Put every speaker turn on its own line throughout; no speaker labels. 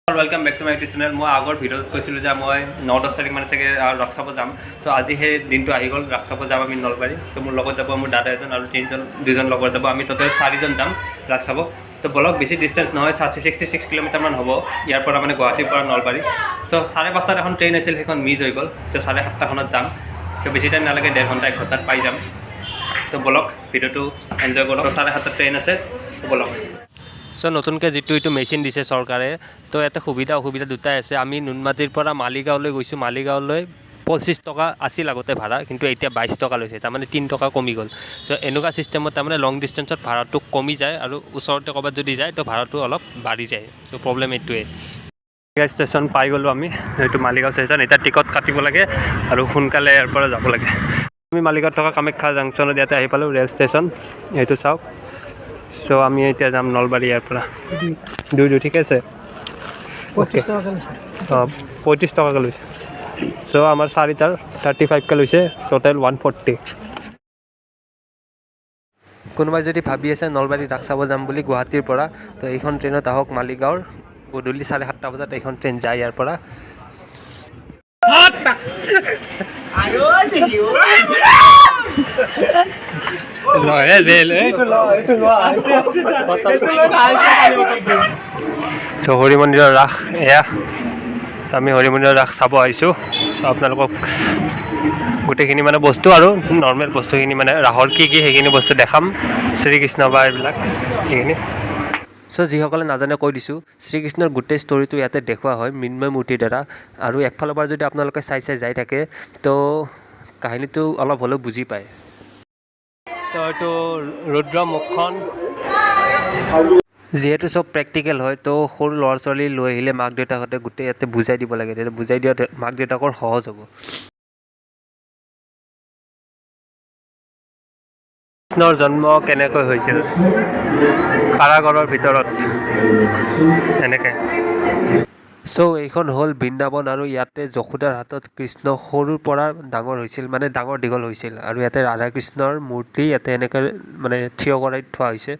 Welcome back to my YouTube channel. मैं आगर video कैसिलो जो मैं 9-10 तारिख मान चागे राख चाब जाम। तो आज दिन तो गल राख चाब जाम आम नलबारी। तो मोर लग जा मोर दादा एजन और 3 2 लग जा आम टोटेल 4 जन जाम राख चाब। तो बलक बेसि डिस्टेंस नय 66 किलोमीटर मान हम यार मैं गुवाहाटीर नलबारी। सो 5:30 एन ट्रेन आसिल सेखन मिस हो गल। तो 7:30 जाम। तो बेसि टाइम नालागे 1.5 घंटा 1 घंटात पाई जाम। तो बलक भिडिओ एन्जय कर। 7:30 ट्रेन आसे। तो बलक सो नतुनके जी मेचिन दिसे चरकारे। तो इतना सुविधा असुविधा दुटाई आछे। आमी नुनमाटीर पर मालिगाँवলৈ गईছোঁ। मालिगाँवলৈ 25 टका आसिल आगते भाड़ा, किन्तु एतिया 22 टका लैसे। तारमाने 3 टका कमी गल। सो एनेकुवा सिस्टेमत तारमाने लंग डिस्टेंसत भाड़ाटो कमी जाए और ओचरते कबात जदि जाए तो भाड़ाटो अलप बाढ़ी जाए। सो प्रब्लेम एटुए। स्टेशन पाई गलो आमी। एटु मालिगाँव स्टेशन। एटा टिकट काटिब लागे और सोनकाले यार पर যাব लागे। आमी मालिगाँव থকা कामाख्या जंक्शनत ইয়াতে আহি পালো रेल स्टेशन। এইটো চাওক। सो आमी এতিয়া যাম नलबारी यार पर दूर ठीक है। ओके 35 टका लैसे। सो आमार 4टार 35 के लैसे। टोटेल 140। कोनोबाई जदि भाबी आछे नलबारी राख चाब जाम बुली गुवाहाटीर पर, तो এইখন ट्रेनत आहक मालिगाँवर गधूली 7:30 बजात এইখন ट्रेन যায় यार पर। तो हरि मंदिर राख एया आम हरि मंदिर राख चाब आईसो। आपलोक गोटेखिनि माने बस्तु और नर्मेल बस्तुखिनि माने राखर कि सेखिनि बस्तु देखाम। श्रीकृष्ण बा एबिलाक सेखिनि। सो जिसकले नाजाने কৈ দিছোঁ শ্ৰীকৃষ্ণৰ গোটেই ষ্টৰিটো ইয়াতে দেখুওৱা হয় মৃন্ময় মূৰ্তিৰ দ্বাৰা। আৰু একফালৰ পৰা যদি আপোনালোকে চাই যাই থাকে তো কাহিনীটো অলপ হ'লেও বুজি পায়। তো এইটো ৰুদ্ৰ মুখখন যিহেতু সব প্ৰেক্টিকেল হয়, তো সৰু ল'ৰা ছোৱালী লৈ আহিলে মাক দেউতাকহঁতে গোটেই ইয়াতে বুজাই দিব লাগে। তেতিয়া বুজাই দিয়া মাক দেউতাকৰ সহজ হ'ব। কৃষ্ণৰ জন্ম কেনেকৈ হৈছিল? কাৰাগাৰৰ ভিতৰত এনেকৈ। সো এইখন হ'ল বৃন্দাবন আৰু ইয়াতে যশোদাৰ হাতত কৃষ্ণ সৰুৰ পৰা ডাঙৰ হৈছিল, মানে ডাঙৰ দীঘল হৈছিল। আৰু ইয়াতে ৰাধা কৃষ্ণৰ মূৰ্তি ইয়াতে এনেকৈ মানে থিয় কৰাই থোৱা হৈছে।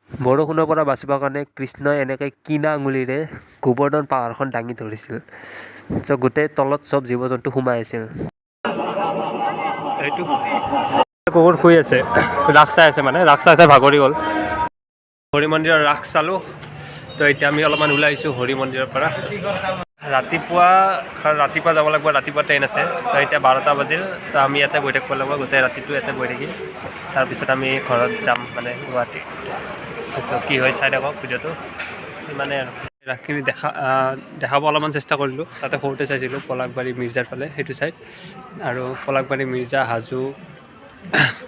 বৰষুণৰ পৰা বাচিবৰ কাৰণে কৃষ্ণই এনেকৈ কিনা আঙুলিৰে গোবৰ্ধন পাহাৰখন দাঙি ধৰিছিল। চ' গোটেই তলত চব জীৱ জন্তু সোমাই আছিল। এইটো কুকুৰ শুই আছে, ৰাস চাই আছে, মানে ৰাস চাই ভাগৰি গ'ল। হৰি মন্দিৰৰ ৰাস চালোঁ। তো এতিয়া আমি অলপমান ওলাই আহিছোঁ হৰি মন্দিৰৰ পৰা। ৰাতিপুৱা যাব লাগিব, ৰাতিপুৱা ট্ৰেইন আছে। তো এতিয়া 12টা বাজিল। তো আমি ইয়াতে বহি থাকিব লাগিব গোটেই ৰাতিটো, ইয়াতে বহি থাকিম। তাৰপিছত আমি ঘৰত যাম, মানে গুৱাহাটী। কি হয় চাই থাকক ভিডিঅ'টো। ইমানে আৰু ৰাসখিনি দেখাব অলপমান চেষ্টা কৰিলোঁ। তাতে সৰুতে চাইছিলোঁ পলাকবাৰী মিৰ্জাৰ ফালে সেইটো চাইড, আৰু পলাকবাৰী মিৰ্জা হাজো,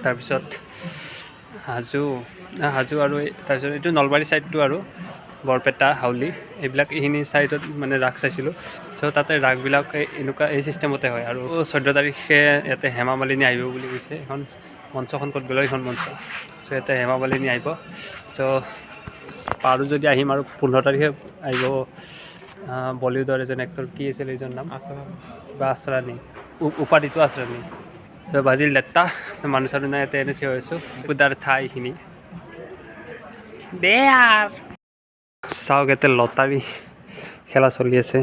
তাৰপিছত হাজো আৰু তাৰপিছত এইটো নলবাৰী চাইডটো আৰু বৰপেটা হাউলি এইবিলাক এইখিনি চাইডত মানে ৰাস চাইছিলোঁ। চ' তাতে ৰাসবিলাক এনেকুৱা এই চিষ্টেমতে হয়। আৰু 14 তাৰিখে ইয়াতে হেমা মালিনী আহিব বুলি কৈছে। এখন মঞ্চখন ক'ত গ'ল, এইখন মঞ্চ। চ' ইয়াতে হেমা মালিনী আহিব। চ' পাৰোঁ যদি আহিম। আৰু 15 তাৰিখে আহিব বলিউডৰ এজন এক্টৰ, কি আছিল এইজন নাম, বা আছৰানী, উপাধিটো আছৰানী। ত' বাজিল 1:30। মানুহ চানুহ নাই, ইয়াতে এনে থিয় হৈছোঁ। পুদাৰ ঠাই এইখিনি দে আৰ চাওক। ইয়াতে লটাৰী খেলা চলি আছে।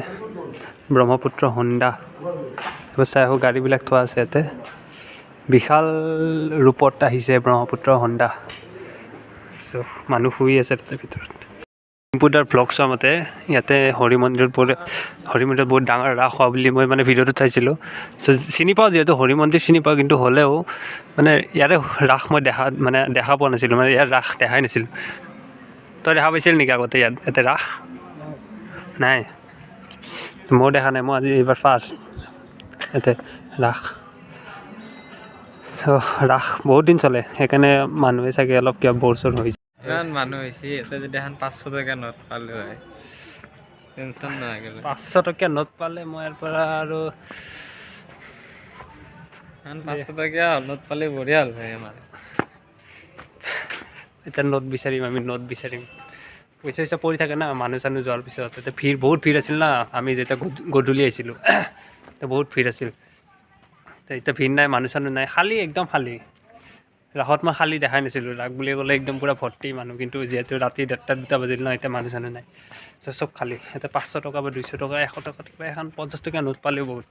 ব্ৰহ্মপুত্ৰ হোণ্ডা এইবোৰ চাই আহোঁ। গাড়ীবিলাক থোৱা আছে ইয়াতে। বিশাল ৰূপত আহিছে ব্ৰহ্মপুত্ৰ হোণ্ডা। চ' মানুহ শুই আছে তাতে ভিতৰত। ডিম্পুদাৰ ব্লগ চোৱা মতে ইয়াতে হৰি মন্দিৰত বহুত ডাঙৰ ৰাস হোৱা বুলি মই মানে ভিডিঅ'টো চাইছিলোঁ। চ' চিনি পাওঁ, যিহেতু হৰি মন্দিৰ চিনি পাওঁ, কিন্তু হ'লেও মানে ইয়াৰে ৰাস মই দেখা পোৱা নাছিলোঁ। মানে ইয়াৰ ৰাস দেখাই নাছিলোঁ। তই দেখা পাইছিল নেকি আগতে ইয়াতে ৰাস? নাই, ময়ো দেখা নাই। মই আজি এইবাৰ ফাৰ্ষ্ট ইয়াতে ৰাস। চ' ৰাস বহুত দিন চলে, সেইকাৰণে মানুহে চাগে অলপ কিবা বৰ চৰ হৈছে।
ইমান মানুহ হৈছে ইয়াতে। যদি এখন 500 টকীয়া নোট পালে হয় টেনশ্যন নাই।
500 টকীয়া নোট পালে মই ইয়াৰ পৰা আৰু
এখন 500 টকীয়া নোট পালে বঢ়িয়া হ'ল ভাই আমাৰ।
এতিয়া নোট বিচাৰিম, আমি নোট বিচাৰিম। পইচা চইচা পৰি থাকে না মানুহ চানুহ যোৱাৰ পিছত। এতিয়া বহুত ভিৰ আছিল না, আমি যেতিয়া গধূলি আহিছিলোঁ এতিয়া বহুত ভিৰ আছিল। এতিয়া ভিৰ নাই, মানুহ চানুহ নাই, খালী একদম খালী। ৰাসত মই খালী দেখাই নাছিলোঁ, ৰাস বুলি ক'লে একদম পূৰা ভৰ্তি মানুহ। কিন্তু যিহেতু ৰাতি 1:30 2টা বাজিল ন, এতিয়া মানুহ চানুহ নাই, চব খালী। এতিয়া 500 টকা বা 200 টকা 100 টকা কিবা এখন 50 টকীয়া নোট পালেও বহুত।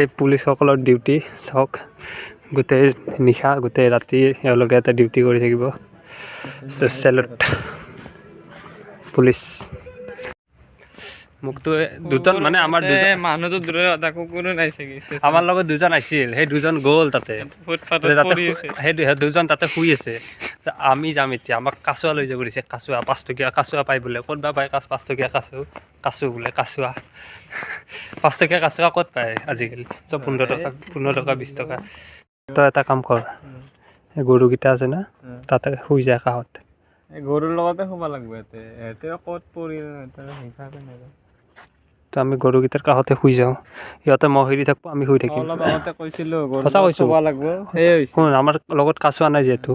এই পুলিচসকলৰ ডিউটি চাওক, গোটেই নিশা গোটেই ৰাতি এওঁলোকে এটা ডিউটি কৰি থাকিব। Salute police. মোকতো দুজন মানে আমাৰ দুজন
মানুহটো দূৰে তাকো কোনো নাই চাগে।
আমাৰ লগত দুজন আহিছিল, সেই দুজন গ'ল তাতে। সেই দুজন তাতে শুই আছে। আমি যাম এতিয়া, আমাক কাচুৱা লৈ যাব দিছে। কাচুৱা 5 টকীয়া কাচুৱা পাই বোলে, ক'ত বা পায় 5 টকীয়া কাচু বোলে কাচুৱা। 5 টকীয়া কাচুৱা ক'ত পায় আজিকালি, চব 15 টকা 20 টকা। তই এটা কাম কৰ, এই গৰুকেইটা আছে না, তাতে শুই যায় কাষত।
এই গৰুৰ লগতে শুব লাগিব। ইয়াতে ক'ত পৰিল হিংসাকে নাযায়।
তো আমি গৰুকেইটাৰ কাষতে শুই যাওঁ, সিহঁতে মহ হেৰি থাকিব, আমি শুই থাকিম।
অলপ আগতে কৈছিলোঁ গৰুৰ
সঁচা
লগত
কৈছোঁ।
শুব লাগিব, সেয়ে হৈছে।
শুন, আমাৰ লগত কাচুৱা নাই যিহেতু,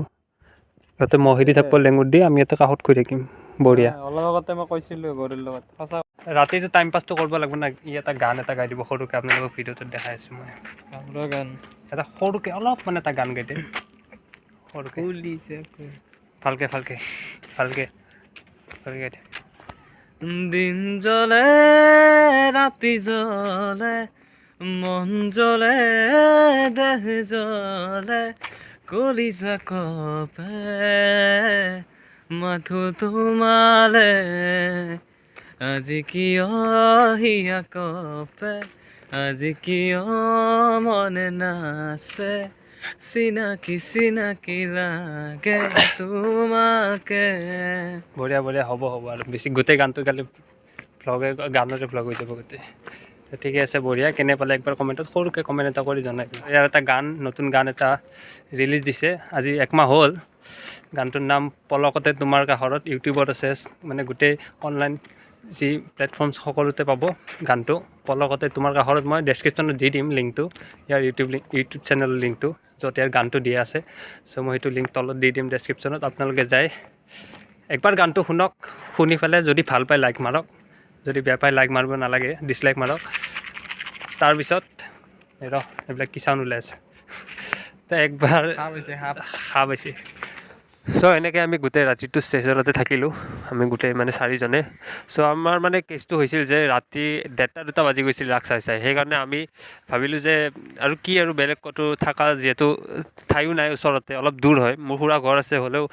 সিহঁতে মহ হেৰি থাকিব লেঙুৰ দি, আমি ইয়াতে কাষত শুই থাকিম। বঢ়িয়া।
অলপ আগতে মই কৈছিলোঁ গৰুৰ লগত, সঁচা।
ৰাতিটো টাইম পাছটো কৰিব লাগিব না। এটা গান এটা গাই দিব সৰুকৈ, আপোনালোকক ভিডিঅ'টোত দেখাই আছোঁ মই।
গান
এটা সৰুকৈ অলপ মানে এটা গান গাই দিম সৰুকৈ। ভালকৈ গাই দিম।
দিন জ্বলে ৰাতি জ্বলে, মন জ্বলে দেহ জ্বলে, কলিজা কপে মাথো তোমালে, আজি কিয় হিয়া কপে, আজি কিয় মনে নাচে, চিনাকি লাগে তোমাকে।
বঢ়িয়া হ'ব আৰু বেছি গোটেই গানটো গালে গানতে ভ্লগ হৈ যাব গোটেই। ঠিকে আছে, বঢ়িয়া। কেনে পালে একবাৰ কমেণ্টত সৰুকৈ কমেণ্ট এটা কৰি জনাই। ইয়াৰ এটা নতুন গান এটা ৰিলিজ দিছে, আজি 1 মাহ হ'ল। গানটোৰ নাম পলকতে তোমাৰ কাষৰত। ইউটিউবত আছে, মানে গোটেই অনলাইন যি প্লেটফৰ্মছ সকলোতে পাব গানটো। পলকতে তোমাৰ কাষৰত, মই ডেছক্ৰিপশ্যনত দি দিম লিংকটো, ইয়াৰ ইউটিউব চেনেলৰ লিংকটো, য'ত ইয়াৰ গানটো দিয়া আছে। চ' মই সেইটো লিংক তলত দি দিম ডেছক্ৰিপশ্যনত, আপোনালোকে যায় একবাৰ গানটো শুনক। শুনি পেলাই যদি ভাল পায় লাইক মাৰক, যদি বেয়া পায় লাইক মাৰিব নালাগে, ডিছলাইক মাৰক। তাৰপিছত এইবিলাক কি চাউণ্ড ওলাই আছে, তো একবাৰ সাপ হৈছে। চ' এনেকৈ আমি গোটেই ৰাতিটো ষ্টেচনতে থাকিলোঁ, আমি গোটেই মানে 4জনে। চ' আমাৰ মানে কেছটো হৈছিল যে ৰাতি 1:30 2টা বাজি গৈছিল ৰাস চাই। সেইকাৰণে আমি ভাবিলোঁ যে আৰু বেলেগ ক'তো থকা যিহেতু ঠাইও নাই ওচৰতে, অলপ দূৰ হয়। মোৰ খুৰা ঘৰ আছে, হ'লেও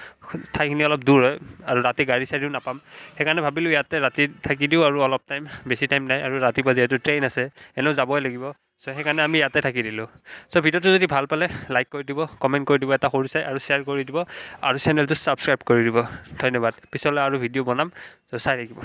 ঠাইখিনি অলপ দূৰ হয়, আৰু ৰাতি গাড়ী চাড়ীও নাপাম। সেইকাৰণে ভাবিলোঁ ইয়াতে ৰাতি থাকি দিওঁ, আৰু অলপ টাইম, বেছি টাইম নাই, আৰু ৰাতিপুৱা যিহেতু ট্ৰেইন আছে, এনেও যাবই লাগিব। চ' সেইকাৰণে আমি ইয়াতে থাকি দিলোঁ। চ' ভিডিঅ'টো যদি ভাল পালে লাইক কৰি দিব, কমেণ্ট কৰি দিব এটা সৰু চাই, আৰু শ্বেয়াৰ কৰি দিব, আৰু চেনেলটো ছাবস্ক্ৰাইব কৰি দিব। ধন্যবাদ। পিছলৈ আৰু ভিডিঅ' বনাম, চ' চাই থাকিব।